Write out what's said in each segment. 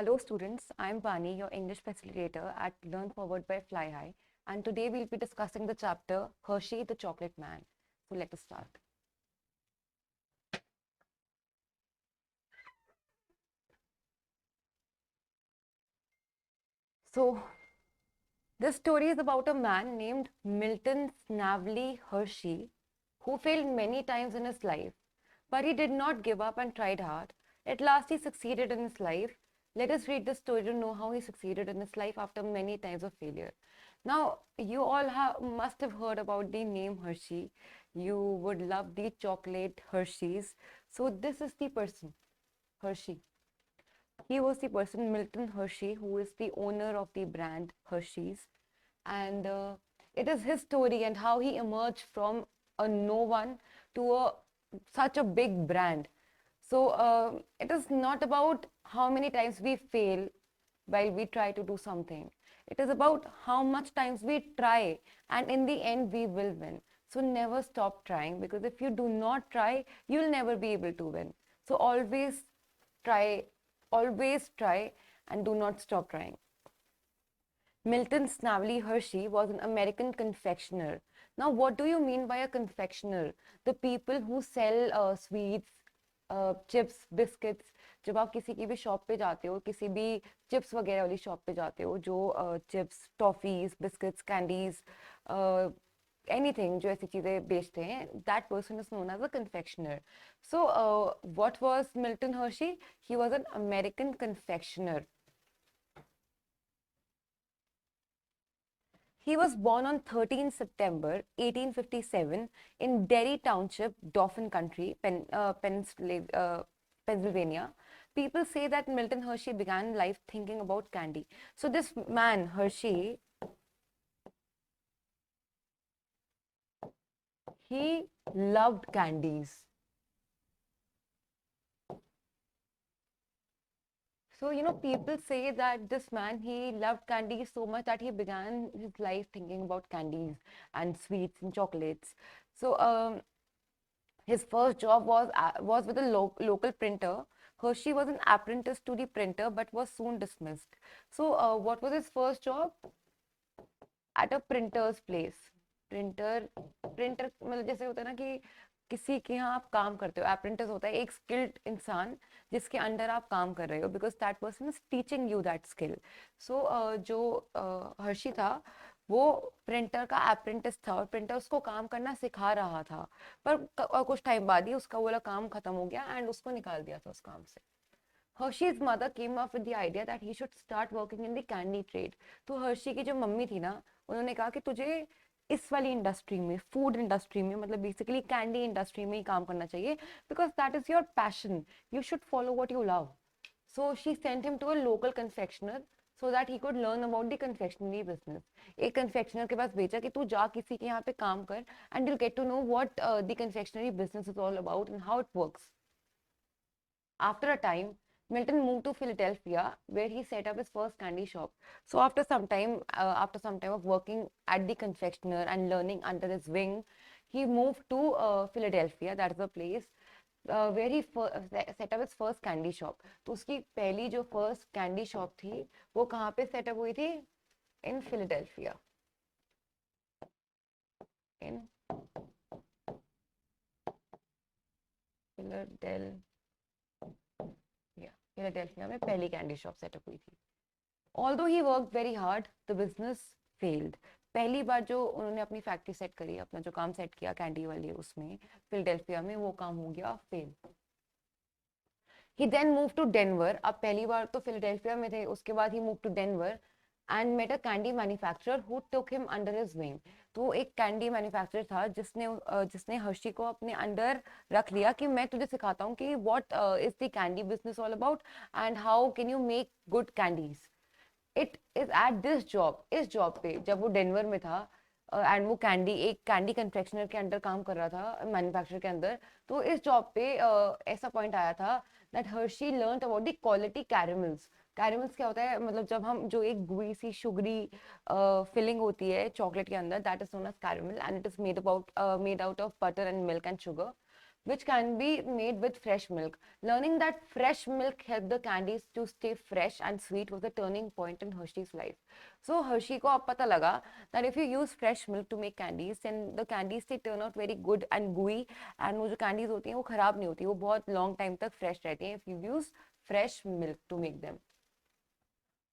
Hello students, I am Bani, your English facilitator at Learn Forward by Fly High, and today we'll be discussing the chapter Hershey the Chocolate Man. So let us start. So this story is about a man named Milton Snavely Hershey who failed many times in his life, but he did not give up and tried hard. At last he succeeded in his life. Let us read the story to know how he succeeded in his life after many times of failure. Now, you all must have heard about the name Hershey. You would love the chocolate Hershey's. So this is the person, Hershey. He was the person, Milton Hershey, who is the owner of the brand Hershey's. And it is his story and how he emerged from a no one to such a big brand. So it is not about how many times we fail while we try to do something. It is about how much times we try, and in the end we will win. So never stop trying, because if you do not try, you'll never be able to win. So try, always try, and do not stop trying. Milton Snavely Hershey was an American confectioner. Now, what do you mean by a confectioner? The people who sell sweets, chips biscuits. जब आप किसी की भी shop पे जाते हो, किसी भी चिप्स वगैरह वाली शॉप पे जाते हो, जो chips, toffees, biscuits, candies, anything जो ऐसी चीजें बेचते हैं, that person is known as a confectioner. So what was Milton Hershey? He was an American confectioner. He was born on 13 September 1857 in Derry Township, Dauphin County, Pennsylvania. People say that Milton Hershey began life thinking about candy. So this man, Hershey, he loved candies. So, people say that this man, he loved candy so much that he began his life thinking about candies and sweets and chocolates. So, his first job was with a local printer. Hershey was an apprentice to the printer but was soon dismissed. So, what was his first job? At a printer's place. Printer मतलब जैसे होता है ना कि किसी के यहाँ आप काम करते हो. अप्रेंटिस होता है एक स्किल्ड इंसान जिसके अंडर आप काम कर रहे हो, because that person is teaching you that skill. So जो हर्षी था वो प्रिंटर का अप्रेंटिस था और प्रिंटर उसको काम करना सिखा रहा था, पर कुछ टाइम बाद ही उसका वाला काम खत्म हो गया एंड उसको निकाल दिया था उस काम से. Hershey's mother came up with the idea that he should start working in the candy trade. तो हर्षी की जो मम्मी थी ना, उन्होंने कहा कि तुझे इस वाली इंडस्ट्री में, फूड इंडस्ट्री में, मतलब बेसिकली कैंडी इंडस्ट्री में ही काम करना चाहिए, because that is your passion. You should follow what you love. So she sent him to a local confectioner so that he could learn about the confectionery business. एक confectioner के पास भेजा कि तू जा किसी के यहाँ पे काम कर and you'll get to know what the confectionery business is all about and how it works. After a time, Milton moved to Philadelphia, where he set up his first candy shop. So after some time of working at the confectioner and learning under his wing, he moved to Philadelphia. That is the place where he set up his first candy shop. तो उसकी पहली जो first candy shop थी, वो कहाँ पे set up हुई थी? In Philadelphia. In फिलाडेल्फिया में पहली कैंडी शॉप सेटअप हुई थी. Although he worked very hard, the business failed. पहली बार जो उन्होंने अपनी फैक्ट्री सेट करी, अपना जो काम सेट किया कैंडी वाली उसमें फिलाडेल्फिया में, वो काम हो गया fail. He then moved to Denver. अब पहली बार तो फिलाडेल्फिया में थे, उसके बाद he moved to Denver and met a candy manufacturer who took him under his wing. तो एक कैंडी मैन्युफैक्चरर था जिसने हर्षी को अपने अंडर रख लिया कि मैं तुझे सिखाता हूँ कि what is the candy business all about and how can you make good candies. It is at this job, इस जॉब पे जब वो डेनवर में था एंड वो एक कैंडी कन्फेक्शनर के अंडर काम कर रहा था, मैन्युफैक्चरर के अंदर, तो इस जॉब पे ऐसा पॉइंट आया था that Hershey learned about the quality caramels. Caramels क्या होता है? मतलब जब हम जो एक गुई सी शुगरी फिलिंग होती है चॉकलेट के अंदर, that is known as caramel and it is made out of butter and milk and sugar. which can be made with fresh milk. Learning that fresh milk helped the candies to stay fresh and sweet was a turning point in Hershey's life. So Hershey को अब पता लगा that if you use fresh milk to make candies, then the candies they turn out very good and gooey, and वो जो candies होती हैं वो खराब नहीं होती, वो बहुत long time तक fresh रहती हैं if you use fresh milk to make them.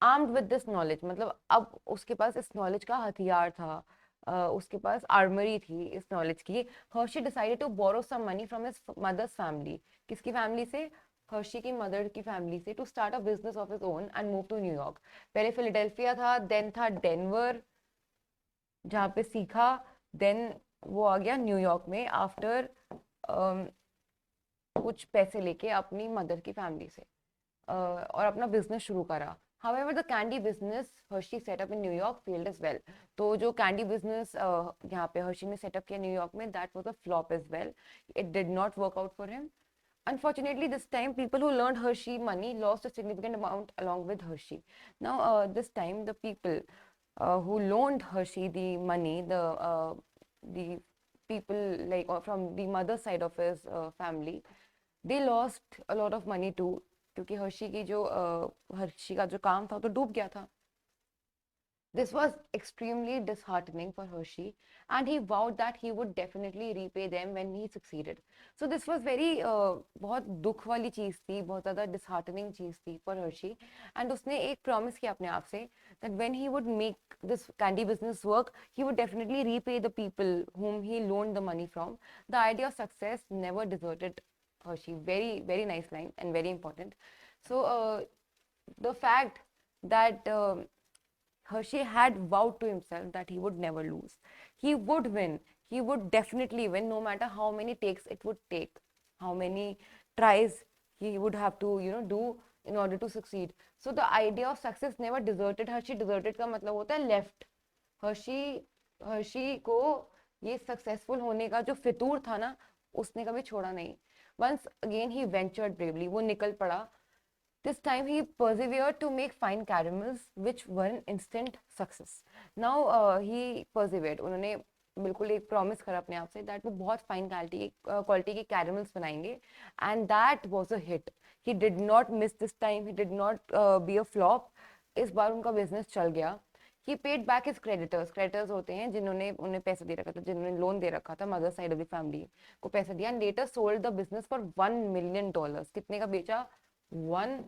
Armed with this knowledge, मतलब अब उसके पास इस knowledge का हथियार था, उसके पास आर्मरी थी इस नॉलेज की. Hershey decided to borrow some money from his mother's family. किसकी फैमिली से? हर्शी की मदर की फैमिली से, to start a business of his own and move to New York. पहले फिलाडेल्फिया था, देन था डेनवर जहाँ पे सीखा, देन वो आ गया न्यूयॉर्क में आफ्टर कुछ पैसे लेके अपनी मदर की फैमिली से, और अपना बिजनेस शुरू करा. However, the candy business Hershey set up in New York failed as well. तो जो candy business यहाँ पे Hershey ने set up किया न्यूयॉर्क में, that was a flop as well. It did not work out for him. Unfortunately, this time people who learned Hershey money lost a significant amount along with Hershey. Now, this time the people who loaned Hershey the money, the people like from the mother side of his family, they lost a lot of money too. क्योंकि हर्षी का जो काम था तो डूब गया था. This was extremely disheartening for Hershey, and he vowed that he would definitely repay them when he succeeded. So this was very बहुत दुख वाली चीज थी, बहुत ज़्यादा disheartening चीज थी for Hershey, and उसने एक promise किया अपने आप से that when he would make this candy business work, he would definitely repay the people whom he loaned the money from. The idea of success never deserted Hershey. Very, very nice line and very important. So the fact that Hershey had vowed to himself that he would never lose. He would win. He would definitely win, no matter how many takes it would take, how many tries he would have to, do in order to succeed. So the idea of success never deserted Hershey. Deserted का मतलब होता है left. Harshi को ये successful होने का जो फितूर था ना, उसने कभी छोड़ा नहीं. Once again he ventured bravely. वो निकल पड़ा. This time he persevered to make fine caramels, which were an instant success. Now he persevered. उन्होंने बिल्कुल एक प्रॉमिस करा अपने आप से that वो बहुत फाइन क्वालिटी की कैरमल्स बनाएंगे, and that was a hit. He did not miss this time. He did not be a flop. इस बार उनका बिजनेस चल गया. He paid back his creditors. Creditors होते हैं जिन्होंने उन्हें पैसा दे रखा था, जिन्होंने लोन दे रखा था, mother side of the family को पैसा दिया, and later sold the business for $1 million. कितने का बेचा? $1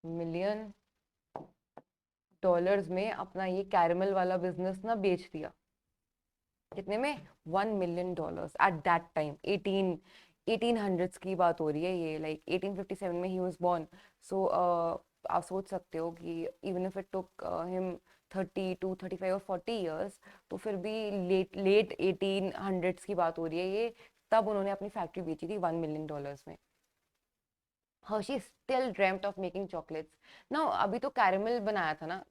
million में अपना ये कैरमल वाला बिजनेस ना बेच दिया. कितने में? $1 million at that time. 1800s की बात हो रही है ये, लाइक 1857 में ही वाज बोर्न. सो आप सोच सकते हो कि even if it took him 30 to 35 or 40 years, तो फिर भी लेट 1800s की बात हो रही है ये, तब उन्होंने अपनी फैक्ट्री बेची थी $1 million में. Hershey still dreamt of making chocolates. Now अभी तो caramel बनाया था ना,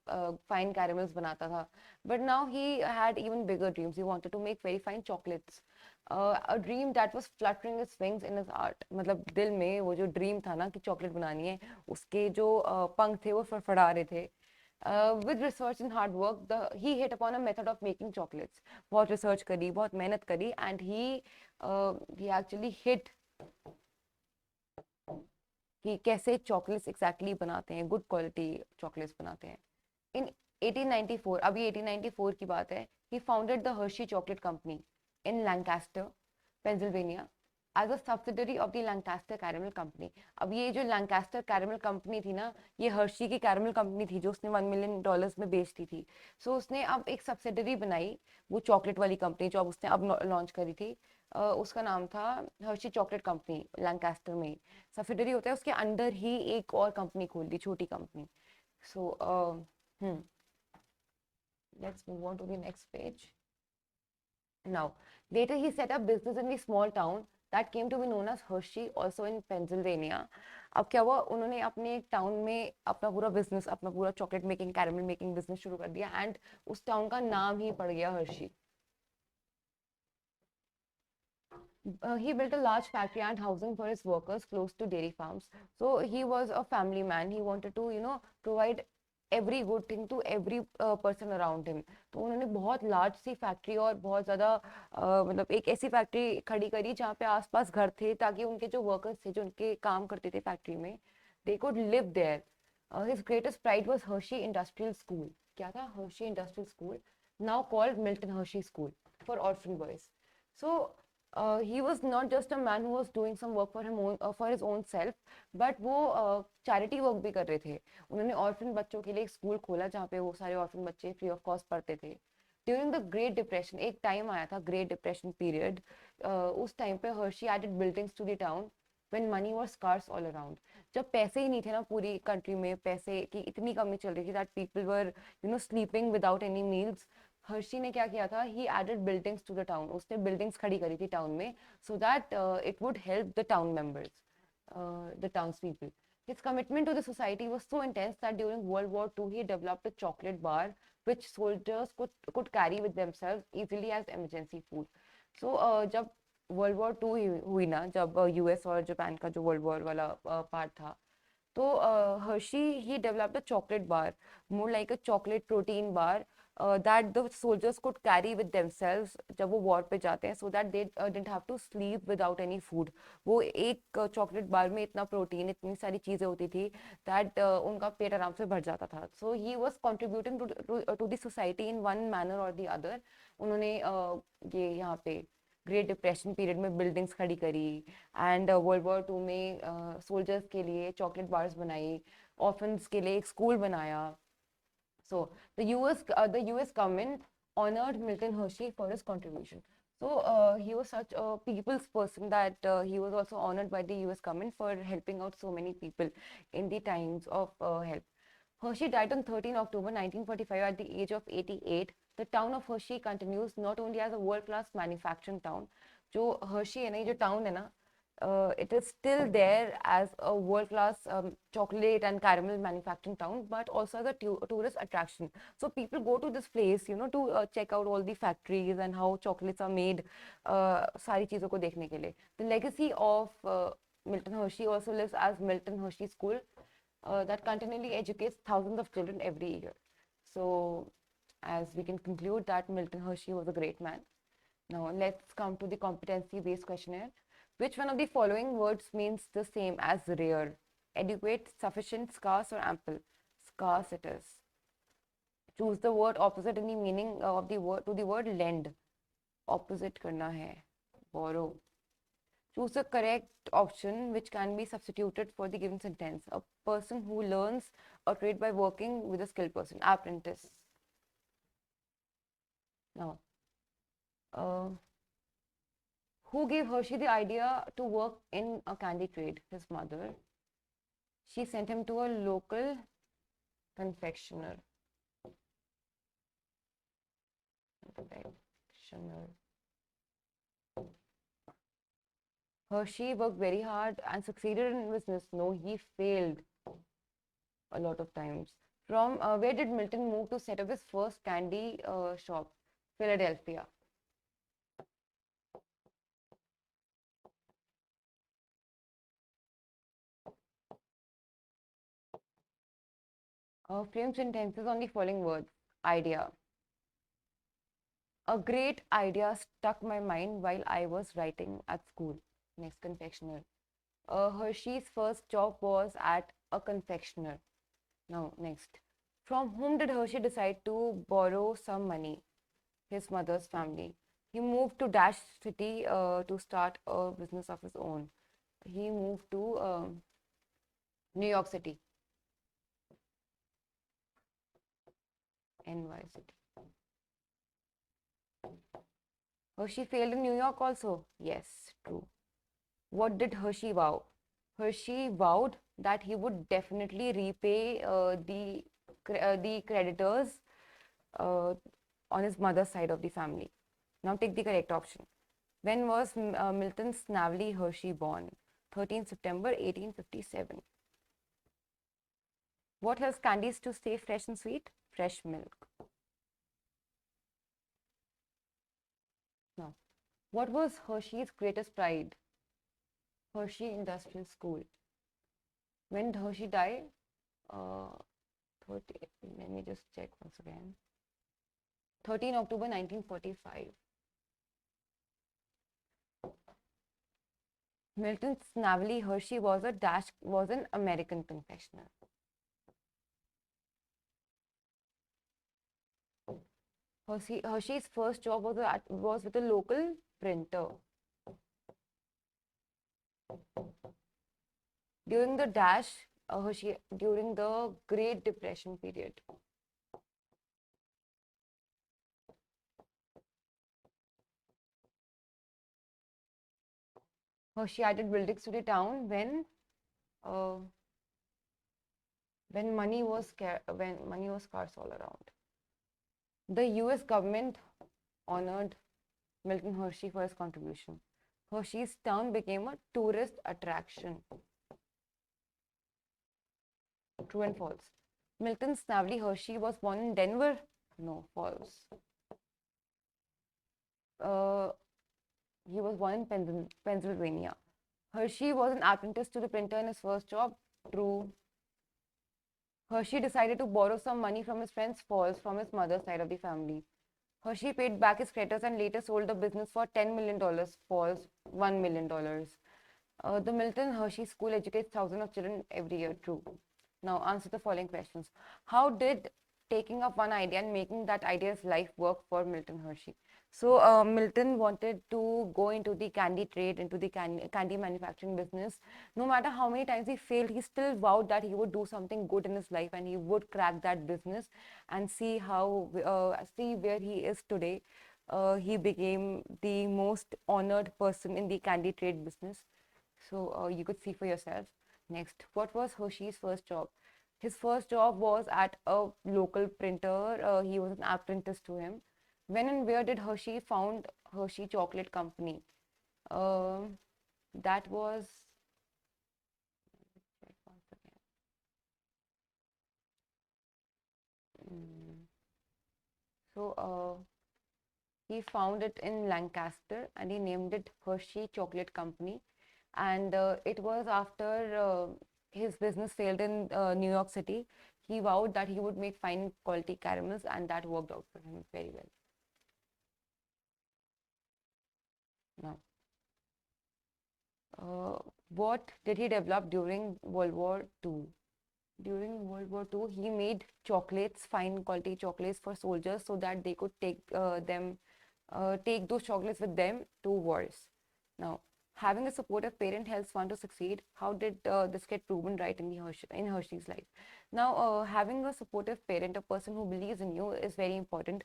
fine caramels बनाता था, but now he had even bigger dreams. He wanted to make very fine chocolates. A dream that was fluttering its wings in his heart. मतलब दिल में वो जो ड्रीम था ना कि चॉकलेट बनानी है, उसके जो पंख थे वो फड़फड़ा रहे थे. With research and hard work, he hit upon a method of making chocolates. बहुत रिसर्च करी, बहुत मेहनत करी, and he actually hit कि कैसे चॉकलेट्स एग्जैक्टली बनाते हैं, गुड क्वालिटी चॉकलेट्स बनाते हैं. इन 1894, अभी 1894 की बात है, he founded the Hershey Chocolate Company in Lancaster, Pennsylvania, as a subsidiary of the Lancaster Caramel Company. अब ये जो Lancaster Caramel Company थी ना, ये हर्शी की कैरमल कंपनी थी जो उसने $1 million में बेचती थी. सो उसने अब एक सब्सिडरी बनाई, वो चॉकलेट वाली कंपनी जो अब उसने अब लॉन्च करी थी. उसका नाम था हर्शी चॉकलेट कंपनी. लैंकास्टर में सब्सिडरी होता है, उसके अंडर ही एक और कंपनी खोल दी, छोटी company. So let's move on to the next page. Now later he set up business in the small town that came to be known as Hershey, also in Pennsylvania. अब क्या हुआ, उन्होंने अपने एक टाउन में अपना पूरा बिजनेस, अपना पूरा chocolate making, caramel making business शुरू कर दिया, एंड उस टाउन का नाम ही पड़ गया Hershey. He built a large factory and housing for his workers close to dairy farms. So he was a family man. He wanted to, provide every good thing to every person around him. तो उन्होंने बहुत large सी factory और बहुत ज़्यादा मतलब एक ऐसी factory खड़ी करी जहाँ पे आसपास घर थे, ताकि उनके जो वर्कर्स थे जो उनके काम करते थे फैक्ट्री में, they could live there. His greatest pride was Hershey industrial school. क्या था? Hershey industrial school, now called Milton Hershey School for orphan boys. So he was not just a man who was doing some work for his own self, but वो charity work भी कर रहे थे. उन्होंने orphan बच्चों के लिए एक स्कूल खोला जहाँ पे वो सारे orphan बच्चे फ्री ऑफ कॉस्ट पढ़ते थे. ड्यूरिंग द ग्रेट डिप्रेशन, एक टाइम आया था ग्रेट डिप्रेशन पीरियड, उस टाइम पे Hershey added buildings to the town when money was scarce all around. जब पैसे ही नहीं थे ना पूरी कंट्री में, पैसे की इतनी कमी चल रही थी that people were sleeping without any meals. Harshi ने क्या किया था? He added buildings to the town. उसने बिल्डिंग्स खड़ी करी थी टाउन में, so that it would help the town members, the towns people. His commitment to the society was so intense that during World War II he developed a chocolate bar which soldiers could carry with themselves easily as emergency food. So जब world war to हुई ना, जब US और Japan का जो world war वाला part था, तो हर्शी ही developed a chocolate bar, more like a chocolate protein bar, that the soldiers could carry with themselves जब वो वॉर पे जाते हैं, so that they didn't have to sleep without any food. वो एक चॉकलेट बार में इतना प्रोटीन, इतनी सारी चीजें होती थी दैट उनका पेट आराम से भर जाता था. So he was contributing to the society in one manner और द अदर. उन्होंने ये यहाँ पे ग्रेट डिप्रेशन पीरियड में बिल्डिंग्स खड़ी करी, एंड वर्ल्ड वॉर टू में सोल्जर्स के लिए चॉकलेट बार्स बनाई, ऑर्फन्स के लिए एक स्कूल बनाया. So the US government honored Milton Hershey for his contribution. So he was such a people's person that he was also honored by the US government for helping out so many people in the times of help. Hershey died on 13 October 1945 at the age of 88. The town of Hershey continues not only as a world-class manufacturing town, जो Hershey है ना, ये जो town है ना, it is still there as a world-class chocolate and caramel manufacturing town, but also as a tourist attraction. So people go to this place, to check out all the factories and how chocolates are made. सारी चीजों को देखने के लिए. The legacy of Milton Hershey also lives as Milton Hershey School, that continually educates thousands of children every year. So, as we can conclude that Milton Hershey was a great man. Now, let's come to the competency-based questionnaire. Which one of the following words means the same as rare? Adequate, sufficient, scarce, or ample? Scarce it is. Choose the word opposite in the meaning of the word to the word lend. Opposite करना है. Borrow. Choose the correct option which can be substituted for the given sentence. A person who learns a trade by working with a skilled person. Apprentice. Now, who gave Hershey the idea to work in a candy trade? His mother. She sent him to a local confectioner. Hershey worked very hard and succeeded in business. No, he failed a lot of times. From where did Milton move to set up his first candy shop? Philadelphia. Frame sentences on the following words. Idea. A great idea stuck my mind while I was writing at school. Next, confectioner. Hershey's first job was at a confectioner. Now, next. From whom did Hershey decide to borrow some money? His mother's family. He moved to Dash City to start a business of his own. He moved to New York City. NY City. Hershey failed in New York also? Yes, true. What did Hershey vow? Hershey vowed that he would definitely repay the creditors on his mother's side of the family. Now take the correct option. When was Milton Snavely Hershey born? 13 September 1857. What helps candies to stay fresh and sweet? Fresh milk. Now, what was Hershey's greatest pride? Hershey Industrial School. When did Hershey die? 30, let me just check once again. 13 October 1945. Milton Snavely Hershey was an American confectioner. Hershey's first job was with a local printer. During the during the Great Depression period. Hershey added buildings to the town uh, when money was scarce all around. The U.S. government honored Milton Hershey for his contribution. Hershey's town became a tourist attraction. True and false. Milton Snavely Hershey was born in Denver. No, false. He was born in Pennsylvania. Hershey was an apprentice to the printer in his first job. True. Hershey decided to borrow some money from his friends. False. From his mother's side of the family. Hershey paid back his creditors and later sold the business for $10 million. False. $1 million. The Milton Hershey School educates thousands of children every year. True. Now answer the following questions. How did taking up one idea and making that idea's life work for Milton Hershey? So Milton wanted to go into the candy trade, into the candy manufacturing business. No matter how many times he failed, he still vowed that he would do something good in his life and he would crack that business and see where he is today. He became the most honored person in the candy trade business. So you could see for yourself. Next, what was Hershey's first job? His first job was at a local printer. He was an apprentice to him. When and where did Hershey found Hershey Chocolate Company? That was he found it in Lancaster and he named it Hershey Chocolate Company. And it was after his business failed in New York City. He vowed that he would make fine quality caramels, and that worked out for him very well. Now, what did he develop during World War II? During World War II, he made chocolates, fine quality chocolates for soldiers so that they could take those chocolates with them to wars. Now, having a supportive parent helps one to succeed. How did this get proven right in Hershey's life? Now, having a supportive parent, a person who believes in you, is very important.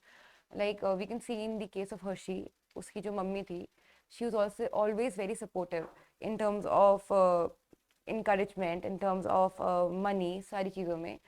Like we can see in the case of Hershey, uski jo mummy thi, she was also always very supportive in terms of encouragement, in terms of money, सारी चीज़ों में.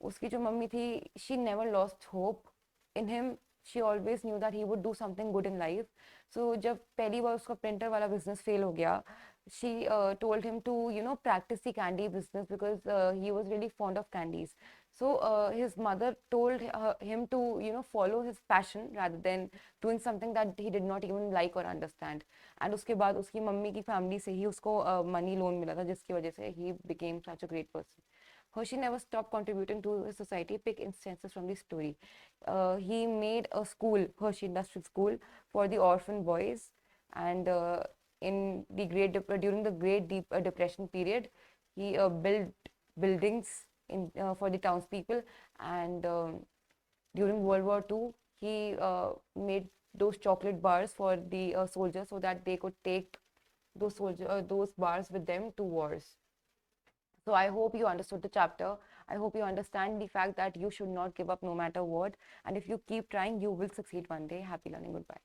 उसकी जो mummy थी, she never lost hope in him. She always knew that he would do something good in life. So जब पहली बार उसका printer वाला business fail हो गया, she told him to practice the candy business because he was really fond of candies. So his mother told him to follow his passion rather than doing something that he did not even like or understand. And उसके बाद उसकी mummy की family से ही उसको money loan मिला था जिसकी वजह से he became such a great person. Hershey never stopped contributing to his society. Pick instances from the story. He made a school, Hershey Industrial School, for the orphan boys, and during the Great Depression period, he built buildings for the townspeople, and during World War II, he made those chocolate bars for the soldiers so that they could take those bars with them to wars. So I hope you understood the chapter. I hope you understand the fact that you should not give up no matter what. And if you keep trying, you will succeed one day. Happy learning. Goodbye.